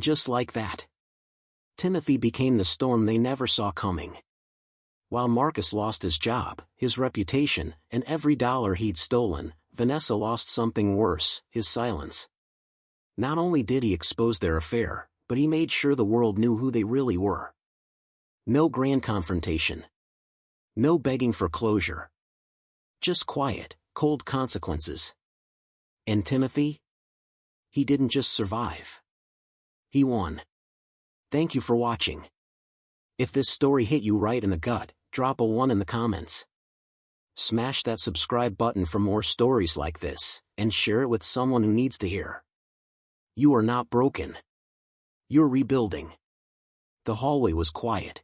And just like that, Timothy became the storm they never saw coming. While Marcus lost his job, his reputation, and every dollar he'd stolen, Vanessa lost something worse, his silence. Not only did he expose their affair, but he made sure the world knew who they really were. No grand confrontation. No begging for closure. Just quiet, cold consequences. And Timothy? He didn't just survive. He won. Thank you for watching. If this story hit you right in the gut, drop a 1 in the comments. Smash that subscribe button for more stories like this, and share it with someone who needs to hear. You are not broken. You're rebuilding. The hallway was quiet.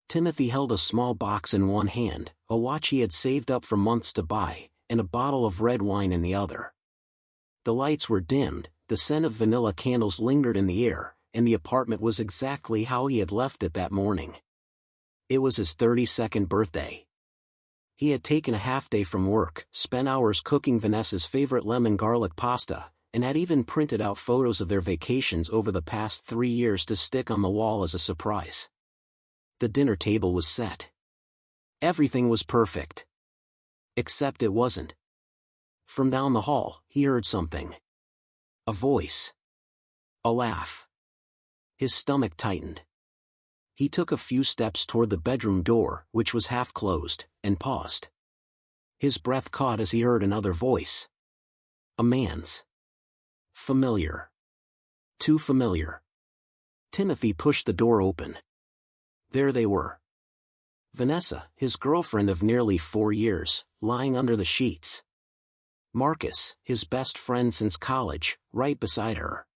Timothy held a small box in one hand, a watch he had saved up for months to buy, and a bottle of red wine in the other. The lights were dimmed, the scent of vanilla candles lingered in the air, and the apartment was exactly how he had left it that morning. It was his 32nd birthday. He had taken a half-day from work, spent hours cooking Vanessa's favorite lemon garlic pasta, and had even printed out photos of their vacations over the past 3 years to stick on the wall as a surprise. The dinner table was set. Everything was perfect. Except it wasn't. From down the hall, he heard something. A voice. A laugh. His stomach tightened. He took a few steps toward the bedroom door, which was half closed, and paused. His breath caught as he heard another voice. A man's. Familiar. Too familiar. Timothy pushed the door open. There they were. Vanessa, his girlfriend of nearly 4 years, lying under the sheets. Marcus, his best friend since college, right beside her.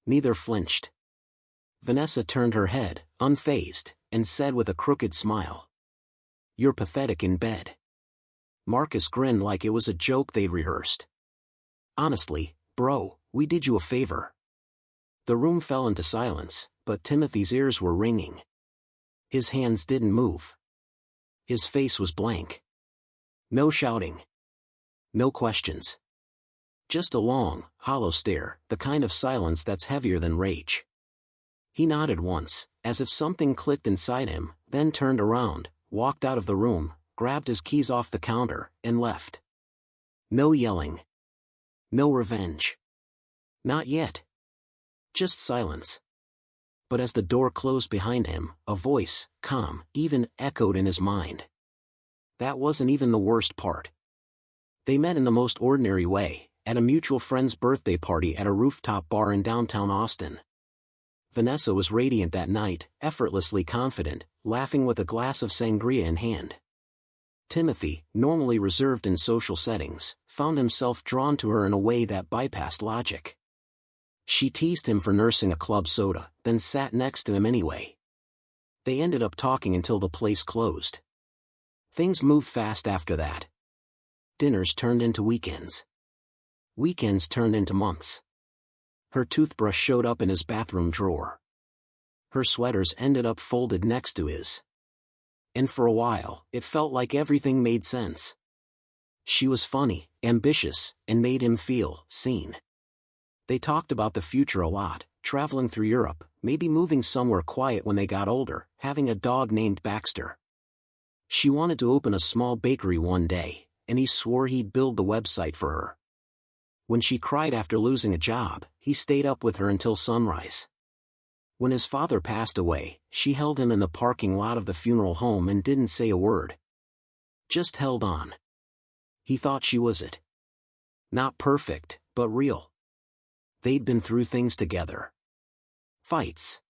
Neither flinched. Vanessa turned her head, unfazed, and said with a crooked smile. "You're pathetic in bed." Marcus grinned like it was a joke they'd rehearsed. "Honestly, bro, we did you a favor." The room fell into silence, but Timothy's ears were ringing. His hands didn't move. His face was blank. No shouting. No questions. Just a long, hollow stare, the kind of silence that's heavier than rage. He nodded once, as if something clicked inside him, then turned around, walked out of the room, grabbed his keys off the counter, and left. No yelling. No revenge. Not yet. Just silence. But as the door closed behind him, a voice, calm, even, echoed in his mind. That wasn't even the worst part. They met in the most ordinary way, at a mutual friend's birthday party at a rooftop bar in downtown Austin. Vanessa was radiant that night, effortlessly confident, laughing with a glass of sangria in hand. Timothy, normally reserved in social settings, found himself drawn to her in a way that bypassed logic. She teased him for nursing a club soda, then sat next to him anyway. They ended up talking until the place closed. Things moved fast after that. Dinners turned into weekends. Weekends turned into months. Her toothbrush showed up in his bathroom drawer. Her sweaters ended up folded next to his. And for a while, it felt like everything made sense. She was funny, ambitious, and made him feel seen. They talked about the future a lot, traveling through Europe, maybe moving somewhere quiet when they got older, having a dog named Baxter. She wanted to open a small bakery one day, and he swore he'd build the website for her. When she cried after losing a job, he stayed up with her until sunrise. When his father passed away, she held him in the parking lot of the funeral home and didn't say a word. Just held on. He thought she was it. Not perfect, but real. They'd been through things together. Fights.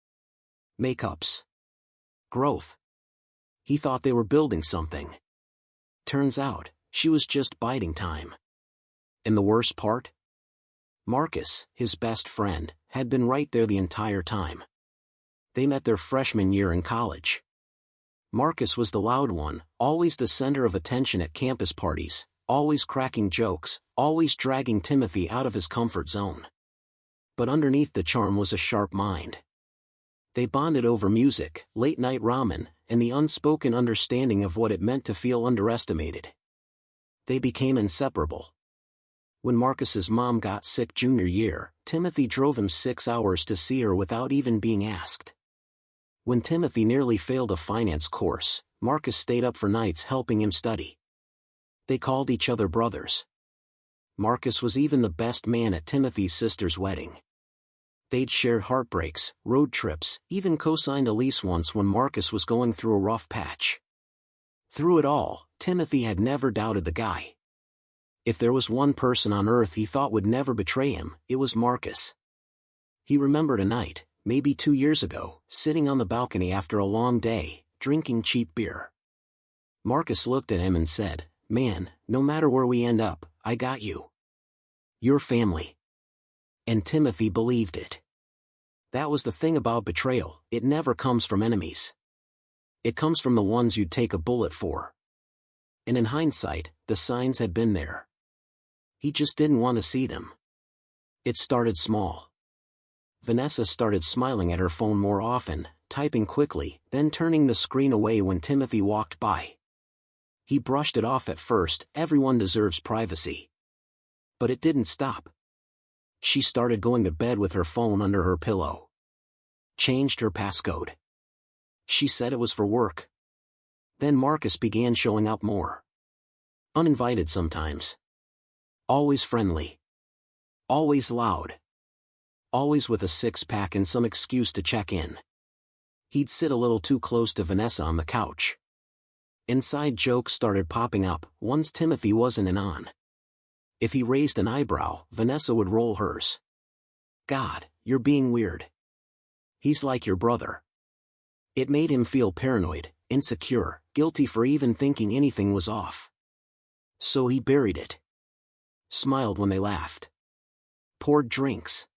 Makeups. Growth. He thought they were building something. Turns out, she was just biding time. And the worst part? Marcus, his best friend, had been right there the entire time. They met their freshman year in college. Marcus was the loud one, always the center of attention at campus parties, always cracking jokes, always dragging Timothy out of his comfort zone. But underneath the charm was a sharp mind. They bonded over music, late-night ramen, and the unspoken understanding of what it meant to feel underestimated. They became inseparable. When Marcus's mom got sick junior year, Timothy drove him 6 hours to see her without even being asked. When Timothy nearly failed a finance course, Marcus stayed up for nights helping him study. They called each other brothers. Marcus was even the best man at Timothy's sister's wedding. They'd shared heartbreaks, road trips, even co-signed a lease once when Marcus was going through a rough patch. Through it all, Timothy had never doubted the guy. If there was one person on earth he thought would never betray him, it was Marcus. He remembered a night, maybe 2 years ago, sitting on the balcony after a long day, drinking cheap beer. Marcus looked at him and said, "Man, no matter where we end up, I got you. Your family." And Timothy believed it. That was the thing about betrayal, it never comes from enemies. It comes from the ones you'd take a bullet for. And in hindsight, the signs had been there. He just didn't want to see them. It started small. Vanessa started smiling at her phone more often, typing quickly, then turning the screen away when Timothy walked by. He brushed it off at first, everyone deserves privacy. But it didn't stop. She started going to bed with her phone under her pillow. Changed her passcode. She said it was for work. Then Marcus began showing up more. Uninvited sometimes. Always friendly. Always loud. Always with a six-pack and some excuse to check in. He'd sit a little too close to Vanessa on the couch. Inside jokes started popping up, ones Timothy wasn't in on. If he raised an eyebrow, Vanessa would roll hers. "God, you're being weird. He's like your brother." It made him feel paranoid, insecure, guilty for even thinking anything was off. So he buried it. Smiled when they laughed. Poured drinks.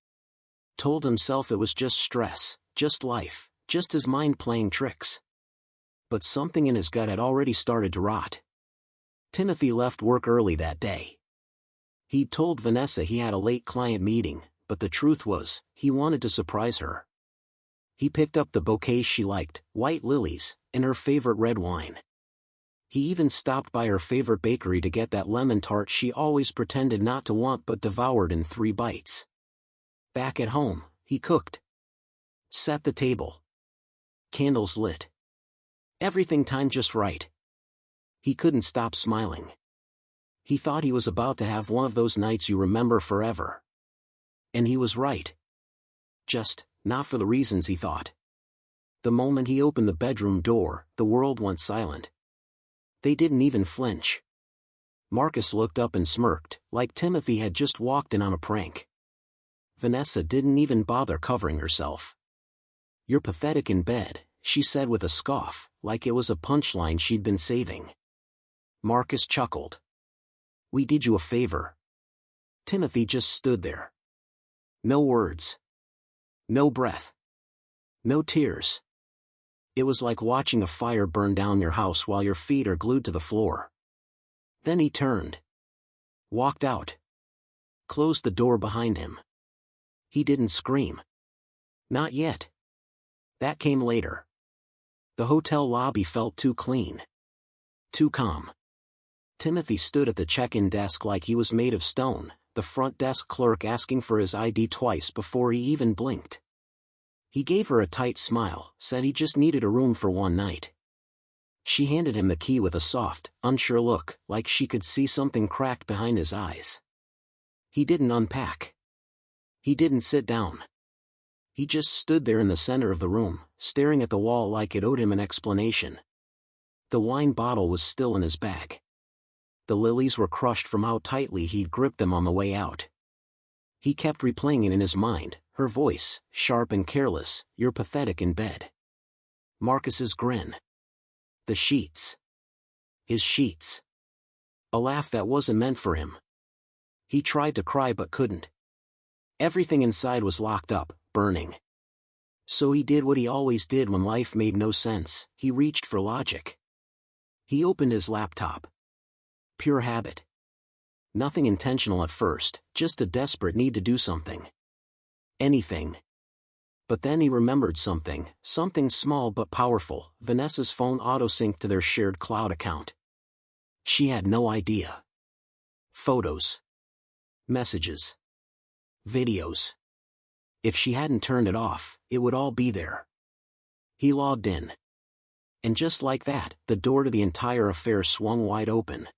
Told himself it was just stress, just life, just his mind playing tricks. But something in his gut had already started to rot. Timothy left work early that day. He'd told Vanessa he had a late client meeting, but the truth was, he wanted to surprise her. He picked up the bouquets she liked, white lilies, and her favorite red wine. He even stopped by her favorite bakery to get that lemon tart she always pretended not to want but devoured in 3 bites. Back at home, he cooked. Set the table. Candles lit. Everything timed just right. He couldn't stop smiling. He thought he was about to have one of those nights you remember forever. And he was right. Just, not for the reasons he thought. The moment he opened the bedroom door, the world went silent. They didn't even flinch. Marcus looked up and smirked, like Timothy had just walked in on a prank. Vanessa didn't even bother covering herself. "You're pathetic in bed," she said with a scoff, like it was a punchline she'd been saving. Marcus chuckled. "We did you a favor." Timothy just stood there. No words. No breath. No tears. It was like watching a fire burn down your house while your feet are glued to the floor. Then he turned. Walked out. Closed the door behind him. He didn't scream. Not yet. That came later. The hotel lobby felt too clean. Too calm. Timothy stood at the check-in desk like he was made of stone, the front desk clerk asking for his ID twice before he even blinked. He gave her a tight smile, said he just needed a room for one night. She handed him the key with a soft, unsure look, like she could see something cracked behind his eyes. He didn't unpack. He didn't sit down. He just stood there in the center of the room, staring at the wall like it owed him an explanation. The wine bottle was still in his bag. The lilies were crushed from how tightly he'd gripped them on the way out. He kept replaying it in his mind, her voice, sharp and careless, "You're pathetic in bed." Marcus's grin. The sheets. His sheets. A laugh that wasn't meant for him. He tried to cry but couldn't. Everything inside was locked up, burning. So he did what he always did when life made no sense, he reached for logic. He opened his laptop. Pure habit. Nothing intentional at first, just a desperate need to do something. Anything. But then he remembered something small but powerful. Vanessa's phone auto-synced to their shared cloud account. She had no idea. Photos. Messages. Videos. If she hadn't turned it off, it would all be there. He logged in. And just like that, the door to the entire affair swung wide open.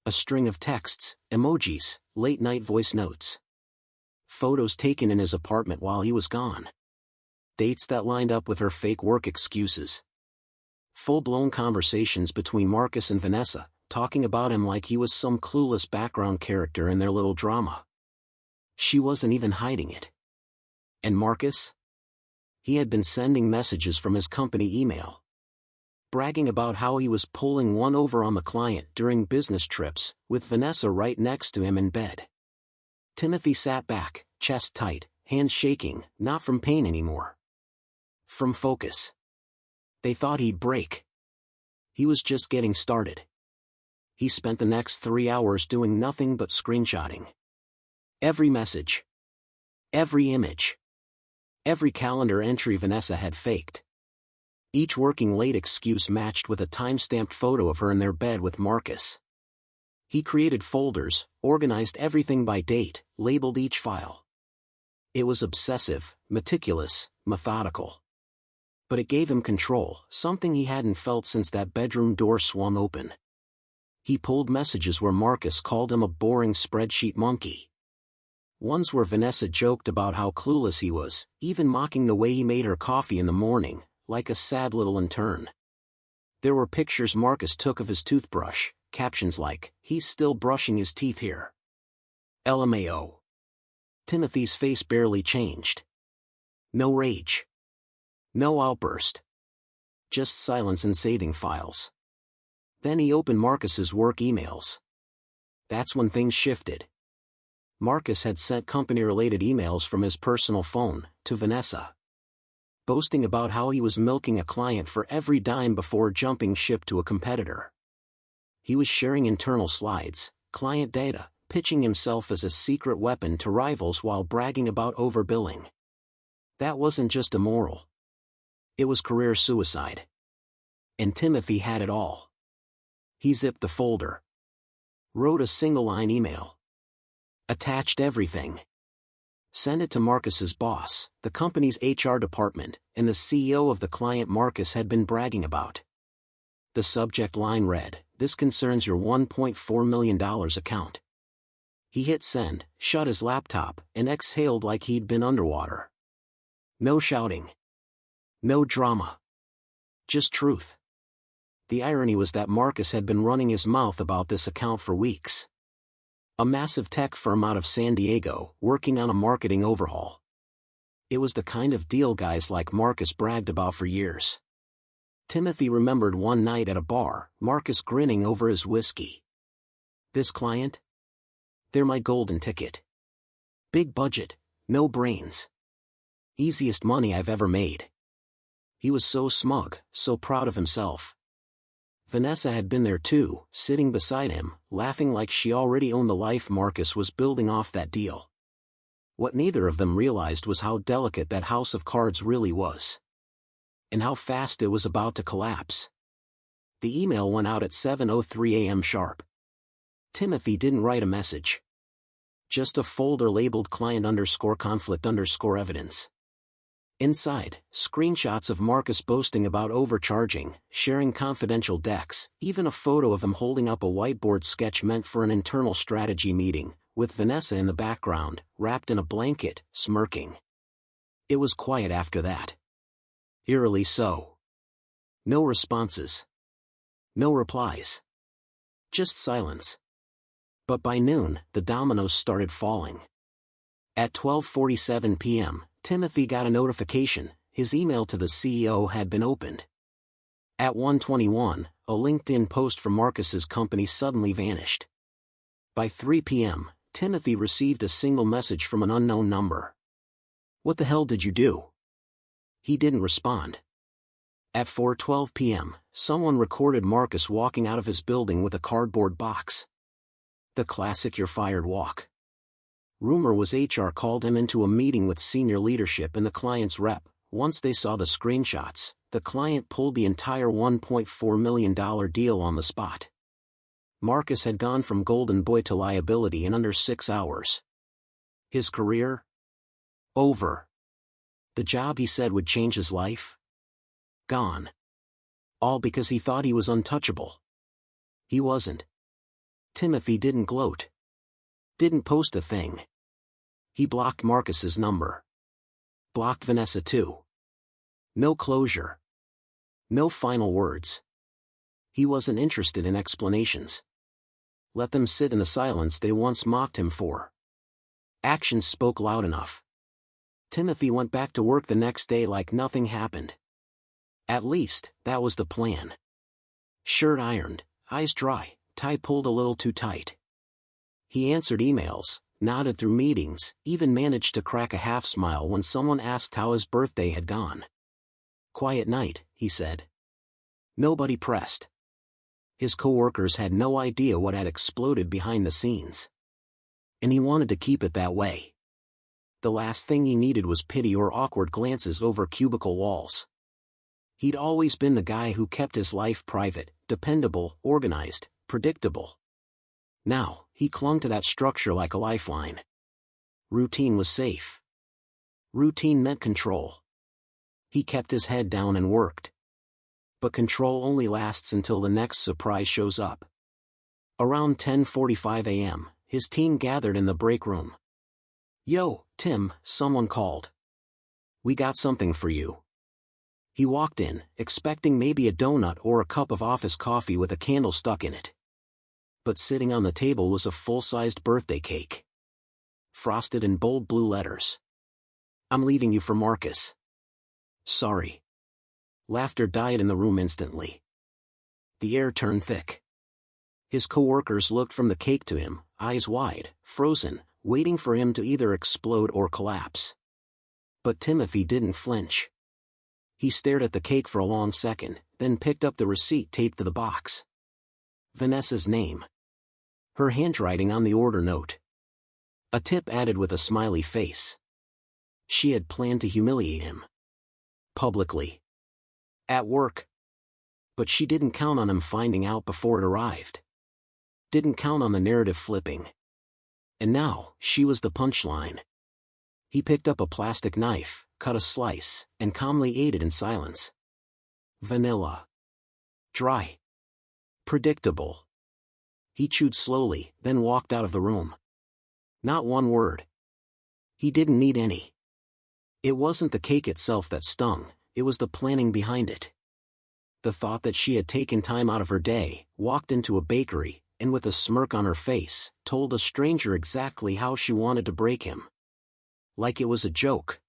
A string of texts, emojis, late-night voice notes. Photos taken in his apartment while he was gone. Dates that lined up with her fake work excuses. Full-blown conversations between Marcus and Vanessa, talking about him like he was some clueless background character in their little drama. She wasn't even hiding it. And Marcus? He had been sending messages from his company email, bragging about how he was pulling one over on the client during business trips, with Vanessa right next to him in bed. Timothy sat back, chest tight, hands shaking, not from pain anymore. From focus. They thought he'd break. He was just getting started. He spent the next 3 hours doing nothing but screenshotting. Every message. Every image. Every calendar entry Vanessa had faked. Each working late excuse matched with a time-stamped photo of her in their bed with Marcus. He created folders, organized everything by date, labeled each file. It was obsessive, meticulous, methodical. But it gave him control, something he hadn't felt since that bedroom door swung open. He pulled messages where Marcus called him a boring spreadsheet monkey. Ones where Vanessa joked about how clueless he was, even mocking the way he made her coffee in the morning, like a sad little intern. There were pictures Marcus took of his toothbrush, captions like, "He's still brushing his teeth here." LMAO. Timothy's face barely changed. No rage. No outburst. Just silence and saving files. Then he opened Marcus's work emails. That's when things shifted. Marcus had sent company-related emails from his personal phone to Vanessa, boasting about how he was milking a client for every dime before jumping ship to a competitor. He was sharing internal slides, client data, pitching himself as a secret weapon to rivals while bragging about overbilling. That wasn't just immoral. It was career suicide. And Timothy had it all. He zipped the folder. Wrote a single-line email. Attached everything. Sent it to Marcus's boss, the company's HR department, and the CEO of the client Marcus had been bragging about. The subject line read, "This concerns your $1.4 million account." He hit send, shut his laptop, and exhaled like he'd been underwater. No shouting. No drama. Just truth. The irony was that Marcus had been running his mouth about this account for weeks. A massive tech firm out of San Diego, working on a marketing overhaul. It was the kind of deal guys like Marcus bragged about for years. Timothy remembered one night at a bar, Marcus grinning over his whiskey. "This client? They're my golden ticket. Big budget, no brains. Easiest money I've ever made." He was so smug, so proud of himself. Vanessa had been there too, sitting beside him, laughing like she already owned the life Marcus was building off that deal. What neither of them realized was how delicate that house of cards really was. And how fast it was about to collapse. The email went out at 7:03 a.m. sharp. Timothy didn't write a message. Just a folder labeled client_conflict_evidence. Inside, screenshots of Marcus boasting about overcharging, sharing confidential decks, even a photo of him holding up a whiteboard sketch meant for an internal strategy meeting, with Vanessa in the background, wrapped in a blanket, smirking. It was quiet after that. Eerily so. No responses. No replies. Just silence. But by noon, the dominoes started falling. At 12:47 p.m., Timothy got a notification, his email to the CEO had been opened. At 1:21, a LinkedIn post from Marcus's company suddenly vanished. By 3 p.m., Timothy received a single message from an unknown number. "What the hell did you do?" He didn't respond. At 4:12 p.m., someone recorded Marcus walking out of his building with a cardboard box. The classic "you're fired" walk. Rumor was HR called him into a meeting with senior leadership and the client's rep. Once they saw the screenshots, the client pulled the entire $1.4 million deal on the spot. Marcus had gone from golden boy to liability in under 6 hours. His career? Over. The job he said would change his life? Gone. All because he thought he was untouchable. He wasn't. Timothy didn't gloat. Didn't post a thing. He blocked Marcus's number. Blocked Vanessa too. No closure. No final words. He wasn't interested in explanations. Let them sit in the silence they once mocked him for. Actions spoke loud enough. Timothy went back to work the next day like nothing happened. At least, that was the plan. Shirt ironed, eyes dry, tie pulled a little too tight. He answered emails, nodded through meetings, even managed to crack a half smile when someone asked how his birthday had gone. Quiet night, he said. Nobody pressed. His coworkers had no idea what had exploded behind the scenes. And he wanted to keep it that way. The last thing he needed was pity or awkward glances over cubicle walls. He'd always been the guy who kept his life private, dependable, organized, predictable. Now, he clung to that structure like a lifeline. Routine was safe. Routine meant control. He kept his head down and worked. But control only lasts until the next surprise shows up. Around 10:45 a.m., his team gathered in the break room. "Yo, Tim," someone called. "We got something for you." He walked in, expecting maybe a donut or a cup of office coffee with a candle stuck in it. But sitting on the table was a full-sized birthday cake. Frosted in bold blue letters. "I'm leaving you for Marcus." "Sorry." Laughter died in the room instantly. The air turned thick. His coworkers looked from the cake to him, eyes wide, frozen, waiting for him to either explode or collapse. But Timothy didn't flinch. He stared at the cake for a long second, then picked up the receipt taped to the box. Vanessa's name. Her handwriting on the order note. A tip added with a smiley face. She had planned to humiliate him. Publicly. At work. But she didn't count on him finding out before it arrived. Didn't count on the narrative flipping. And now, she was the punchline. He picked up a plastic knife, cut a slice, and calmly ate it in silence. Vanilla. Dry. Predictable. He chewed slowly, then walked out of the room. Not one word. He didn't need any. It wasn't the cake itself that stung, it was the planning behind it. The thought that she had taken time out of her day, walked into a bakery, and with a smirk on her face, told a stranger exactly how she wanted to break him. Like it was a joke.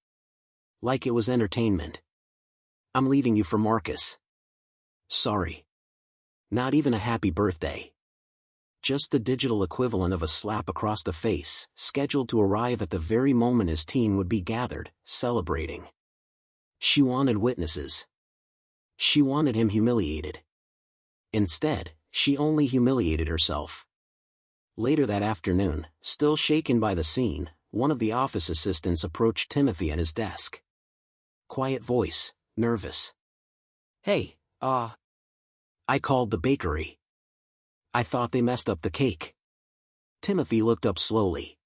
Like it was entertainment. "I'm leaving you for Marcus." "Sorry." Not even a happy birthday. Just the digital equivalent of a slap across the face, scheduled to arrive at the very moment his team would be gathered, celebrating. She wanted witnesses. She wanted him humiliated. Instead, she only humiliated herself. Later that afternoon, still shaken by the scene, one of the office assistants approached Timothy at his desk. Quiet voice, nervous. "Hey, I called the bakery. I thought they messed up the cake." Timothy looked up slowly.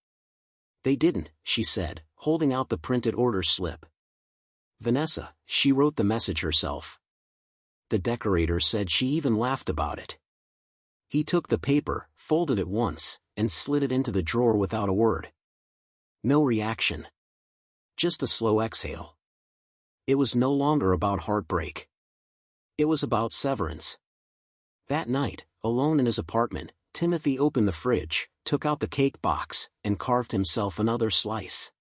"They didn't," she said, holding out the printed order slip. "Vanessa, she wrote the message herself. The decorator said she even laughed about it." He took the paper, folded it once, and slid it into the drawer without a word. No reaction. Just a slow exhale. It was no longer about heartbreak. It was about severance. That night, alone in his apartment, Timothy opened the fridge, took out the cake box, and carved himself another slice.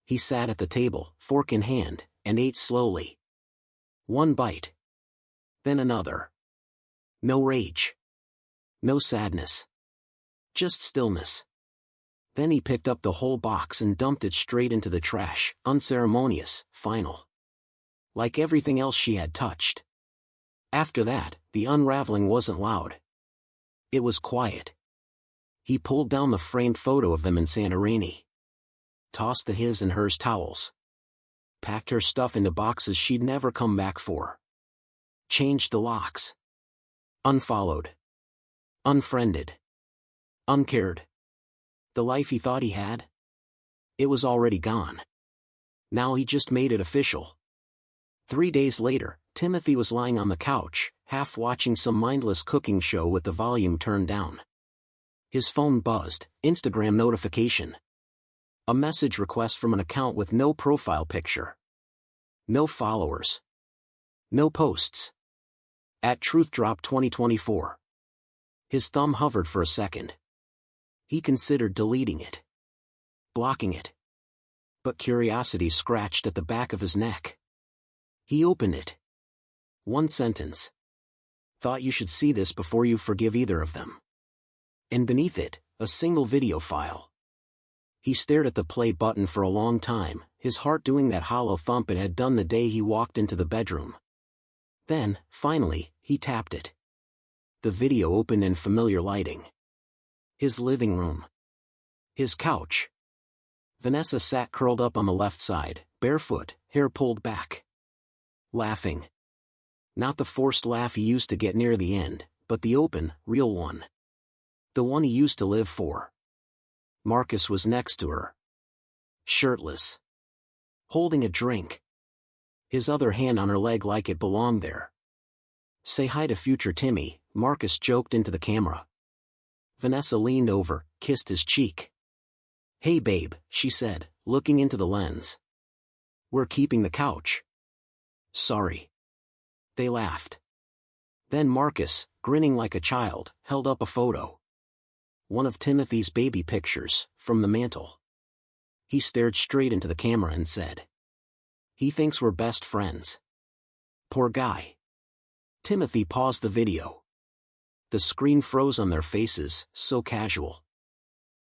He sat at the table, fork in hand, and ate slowly. One bite. Then another. No rage. No sadness. Just stillness. Then he picked up the whole box and dumped it straight into the trash, unceremonious, final. Like everything else she had touched. After that, the unraveling wasn't loud. It was quiet. He pulled down the framed photo of them in Santorini. Tossed the his and hers towels. Packed her stuff into boxes she'd never come back for. Changed the locks. Unfollowed. Unfriended. Uncared. The life he thought he had? It was already gone. Now he just made it official. 3 days later, Timothy was lying on the couch, half watching some mindless cooking show with the volume turned down. His phone buzzed, Instagram notification. A message request from an account with no profile picture. No followers. No posts. @TruthDrop 2024. His thumb hovered for a second. He considered deleting it. Blocking it. But curiosity scratched at the back of his neck. He opened it. One sentence. Thought you should see this before you forgive either of them. And beneath it, a single video file. He stared at the play button for a long time, his heart doing that hollow thump it had done the day he walked into the bedroom. Then, finally, he tapped it. The video opened in familiar lighting. His living room. His couch. Vanessa sat curled up on the left side, barefoot, hair pulled back. Laughing. Not the forced laugh he used to get near the end, but the open, real one. The one he used to live for. Marcus was next to her. Shirtless. Holding a drink. His other hand on her leg like it belonged there. Say hi to future Timmy, Marcus joked into the camera. Vanessa leaned over, kissed his cheek. Hey babe, she said, looking into the lens. We're keeping the couch. Sorry. They laughed. Then Marcus, grinning like a child, held up a photo. One of Timothy's baby pictures, from the mantle. He stared straight into the camera and said. He thinks we're best friends. Poor guy. Timothy paused the video. The screen froze on their faces, so casual.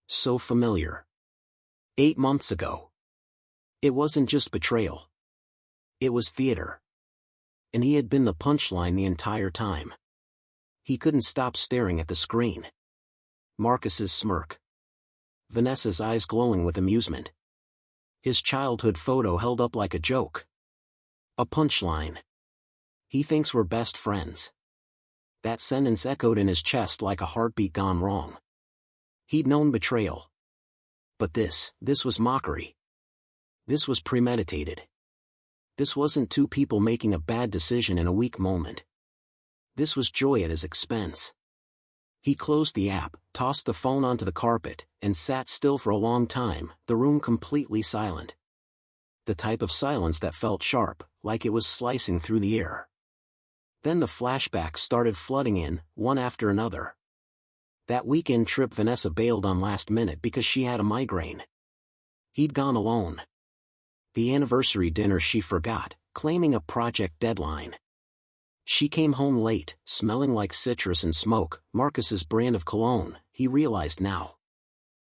So familiar. 8 months ago. It wasn't just betrayal. It was theater. And he had been the punchline the entire time. He couldn't stop staring at the screen. Marcus's smirk. Vanessa's eyes glowing with amusement. His childhood photo held up like a joke. A punchline. He thinks we're best friends. That sentence echoed in his chest like a heartbeat gone wrong. He'd known betrayal. But this was mockery. This was premeditated. This wasn't two people making a bad decision in a weak moment. This was joy at his expense. He closed the app, tossed the phone onto the carpet, and sat still for a long time, the room completely silent. The type of silence that felt sharp, like it was slicing through the air. Then the flashbacks started flooding in, one after another. That weekend trip Vanessa bailed on last minute because she had a migraine. He'd gone alone. The anniversary dinner she forgot, claiming a project deadline. She came home late, smelling like citrus and smoke, Marcus's brand of cologne, he realized now.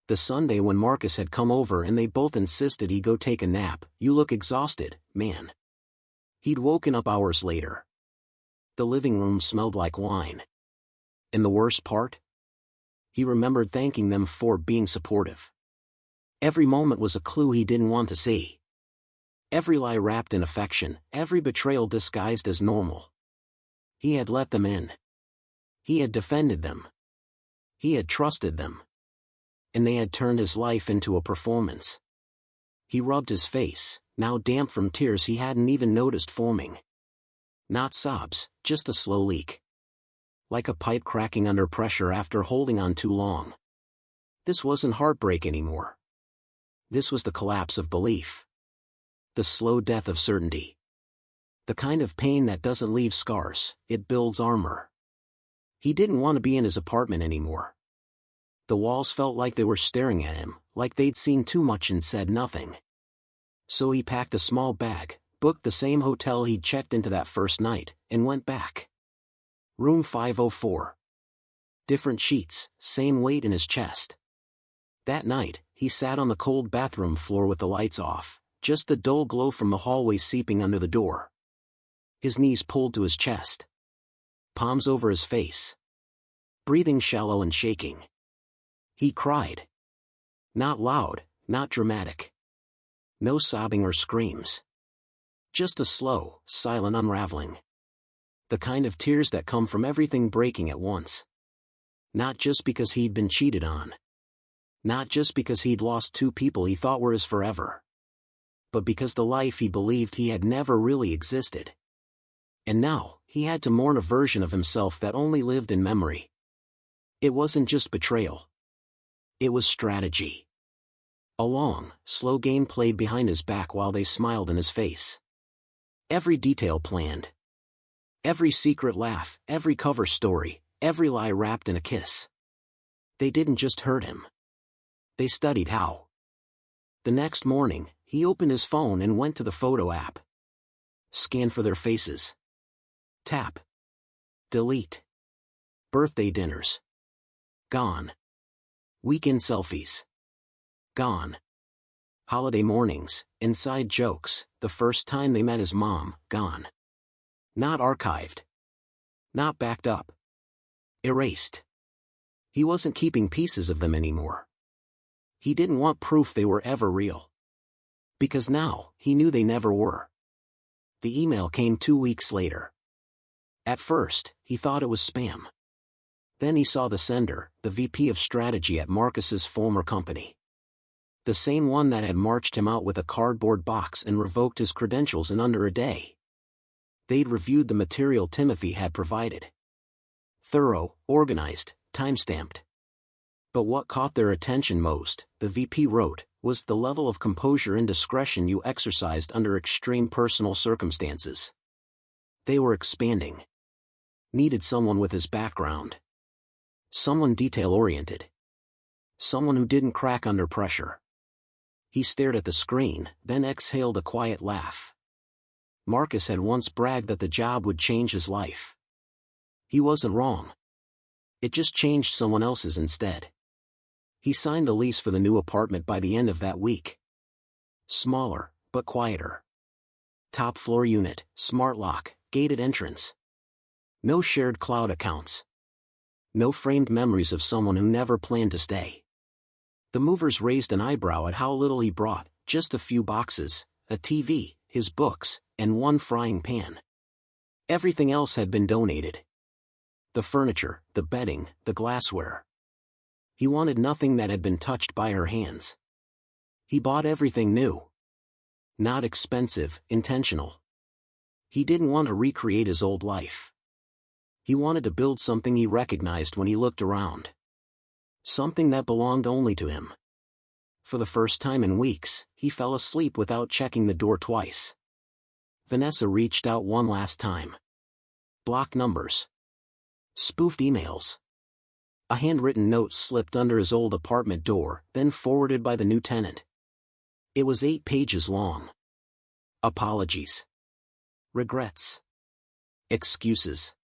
The Sunday when Marcus had come over and they both insisted he go take a nap, you look exhausted, man. He'd woken up hours later. The living room smelled like wine. And the worst part? He remembered thanking them for being supportive. Every moment was a clue he didn't want to see. Every lie wrapped in affection, every betrayal disguised as normal. He had let them in. He had defended them. He had trusted them. And they had turned his life into a performance. He rubbed his face, now damp from tears he hadn't even noticed forming. Not sobs, just a slow leak. Like a pipe cracking under pressure after holding on too long. This wasn't heartbreak anymore. This was the collapse of belief. The slow death of certainty. The kind of pain that doesn't leave scars, it builds armor. He didn't want to be in his apartment anymore. The walls felt like they were staring at him, like they'd seen too much and said nothing. So he packed a small bag, booked the same hotel he'd checked into that first night, and went back. Room 504. Different sheets, same weight in his chest. That night, he sat on the cold bathroom floor with the lights off, just the dull glow from the hallway seeping under the door. His knees pulled to his chest. Palms over his face. Breathing shallow and shaking. He cried. Not loud, not dramatic. No sobbing or screams. Just a slow, silent unraveling. The kind of tears that come from everything breaking at once. Not just because he'd been cheated on. Not just because he'd lost two people he thought were his forever. But because the life he believed he had never really existed. And now, he had to mourn a version of himself that only lived in memory. It wasn't just betrayal. It was strategy. A long, slow game played behind his back while they smiled in his face. Every detail planned. Every secret laugh, every cover story, every lie wrapped in a kiss. They didn't just hurt him. They studied how. The next morning, he opened his phone and went to the photo app. Scan for their faces. Tap. Delete. Birthday dinners. Gone. Weekend selfies. Gone. Holiday mornings, inside jokes, the first time they met his mom, gone. Not archived. Not backed up. Erased. He wasn't keeping pieces of them anymore. He didn't want proof they were ever real. Because now, he knew they never were. The email came 2 weeks later. At first, he thought it was spam. Then he saw the sender, the VP of strategy at Marcus's former company. The same one that had marched him out with a cardboard box and revoked his credentials in under a day. They'd reviewed the material Timothy had provided. Thorough, organized, time-stamped. But what caught their attention most, the VP wrote, was the level of composure and discretion you exercised under extreme personal circumstances. They were expanding. Needed someone with his background. Someone detail-oriented. Someone who didn't crack under pressure. He stared at the screen, then exhaled a quiet laugh. Marcus had once bragged that the job would change his life. He wasn't wrong. It just changed someone else's instead. He signed the lease for the new apartment by the end of that week. Smaller, but quieter. Top floor unit, smart lock, gated entrance. No shared cloud accounts. No framed memories of someone who never planned to stay. The movers raised an eyebrow at how little he brought, just a few boxes, a TV, his books, and one frying pan. Everything else had been donated. The furniture, the bedding, the glassware. He wanted nothing that had been touched by her hands. He bought everything new. Not expensive, intentional. He didn't want to recreate his old life. He wanted to build something he recognized when he looked around. Something that belonged only to him. For the first time in weeks, he fell asleep without checking the door twice. Vanessa reached out one last time. Blocked numbers. Spoofed emails. A handwritten note slipped under his old apartment door, then forwarded by the new tenant. It was 8 pages long. Apologies. Regrets. Excuses.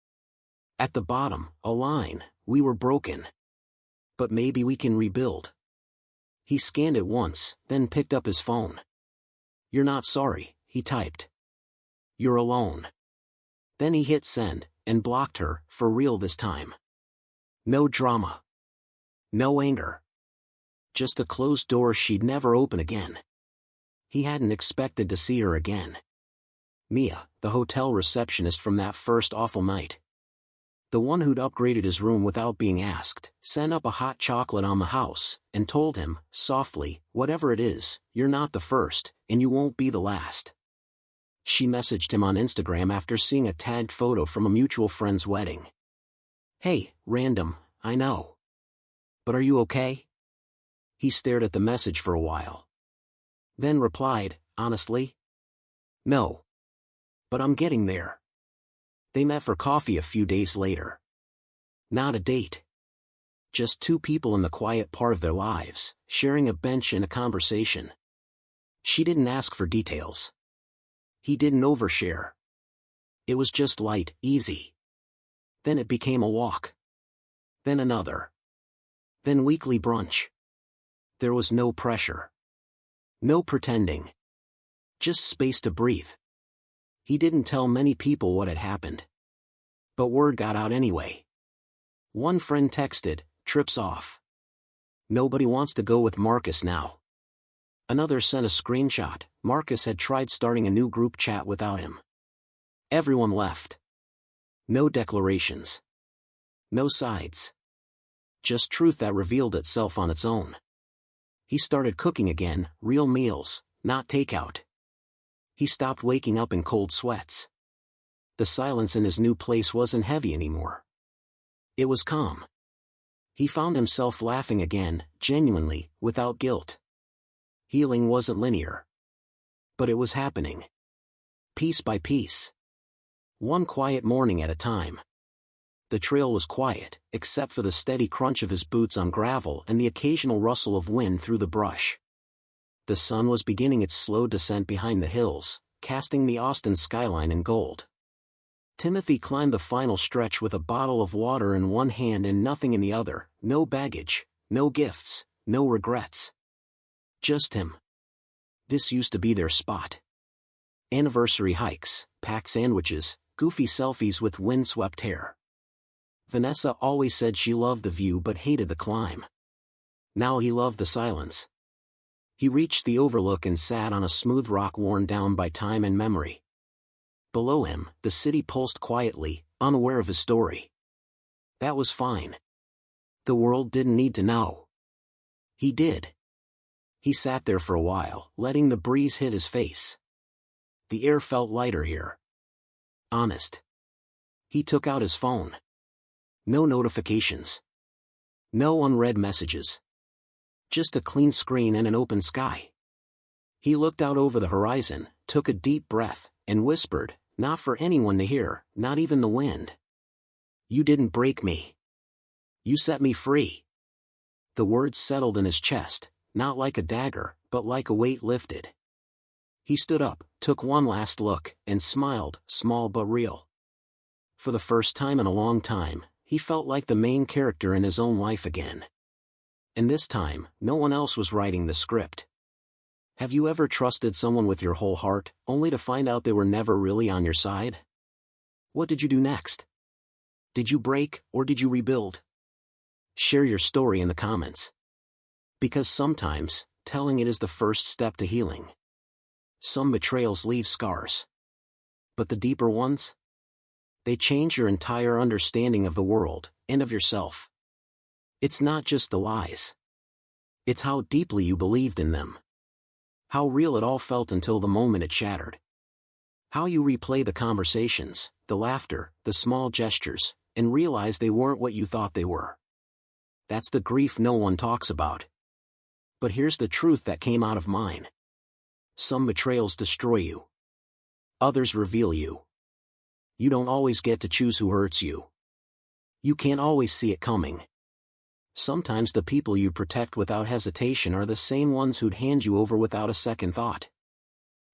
At the bottom, a line, "We were broken. But maybe we can rebuild." He scanned it once, then picked up his phone. "You're not sorry," he typed. "You're alone." Then he hit send, and blocked her, for real this time. No drama. No anger. Just a closed door she'd never open again. He hadn't expected to see her again. Mia, the hotel receptionist from that first awful night. The one who'd upgraded his room without being asked, sent up a hot chocolate on the house, and told him, softly, "Whatever it is, you're not the first, and you won't be the last." She messaged him on Instagram after seeing a tagged photo from a mutual friend's wedding. "Hey, random, I know. But are you okay?" He stared at the message for a while. Then replied, honestly, "No. But I'm getting there." They met for coffee a few days later. Not a date. Just two people in the quiet part of their lives, sharing a bench and a conversation. She didn't ask for details. He didn't overshare. It was just light, easy. Then it became a walk. Then another. Then weekly brunch. There was no pressure. No pretending. Just space to breathe. He didn't tell many people what had happened. But word got out anyway. One friend texted, "Trip's off. Nobody wants to go with Marcus now." Another sent a screenshot. Marcus had tried starting a new group chat without him. Everyone left. No declarations. No sides. Just truth that revealed itself on its own. He started cooking again, real meals, not takeout. He stopped waking up in cold sweats. The silence in his new place wasn't heavy anymore. It was calm. He found himself laughing again, genuinely, without guilt. Healing wasn't linear. But it was happening. Piece by piece. One quiet morning at a time. The trail was quiet, except for the steady crunch of his boots on gravel and the occasional rustle of wind through the brush. The sun was beginning its slow descent behind the hills, casting the Austin skyline in gold. Timothy climbed the final stretch with a bottle of water in one hand and nothing in the other, no baggage, no gifts, no regrets. Just him. This used to be their spot. Anniversary hikes, packed sandwiches, goofy selfies with wind-swept hair. Vanessa always said she loved the view but hated the climb. Now he loved the silence. He reached the overlook and sat on a smooth rock worn down by time and memory. Below him, the city pulsed quietly, unaware of his story. That was fine. The world didn't need to know. He did. He sat there for a while, letting the breeze hit his face. The air felt lighter here. Honest. He took out his phone. No notifications. No unread messages. Just a clean screen and an open sky. He looked out over the horizon, took a deep breath, and whispered, not for anyone to hear, not even the wind. You didn't break me. You set me free. The words settled in his chest, not like a dagger, but like a weight lifted. He stood up, took one last look, and smiled, small but real. For the first time in a long time, he felt like the main character in his own life again. And this time, no one else was writing the script. Have you ever trusted someone with your whole heart, only to find out they were never really on your side? What did you do next? Did you break, or did you rebuild? Share your story in the comments. Because sometimes, telling it is the first step to healing. Some betrayals leave scars. But the deeper ones? They change your entire understanding of the world, and of yourself. It's not just the lies. It's how deeply you believed in them. How real it all felt until the moment it shattered. How you replay the conversations, the laughter, the small gestures, and realize they weren't what you thought they were. That's the grief no one talks about. But here's the truth that came out of mine. Some betrayals destroy you. Others reveal you. You don't always get to choose who hurts you. You can't always see it coming. Sometimes the people you protect without hesitation are the same ones who'd hand you over without a second thought.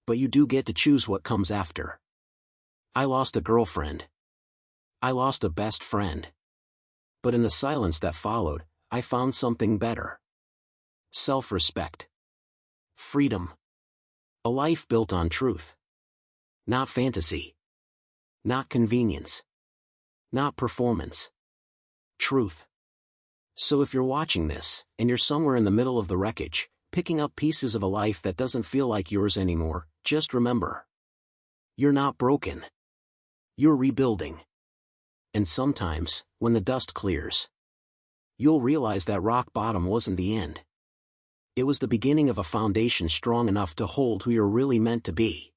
But you do get to choose what comes after. I lost a girlfriend. I lost a best friend. But in the silence that followed, I found something better. Self-respect. Freedom. A life built on truth. Not fantasy. Not convenience. Not performance. Truth. So if you're watching this, and you're somewhere in the middle of the wreckage, picking up pieces of a life that doesn't feel like yours anymore, just remember. You're not broken. You're rebuilding. And sometimes, when the dust clears, you'll realize that rock bottom wasn't the end. It was the beginning of a foundation strong enough to hold who you're really meant to be.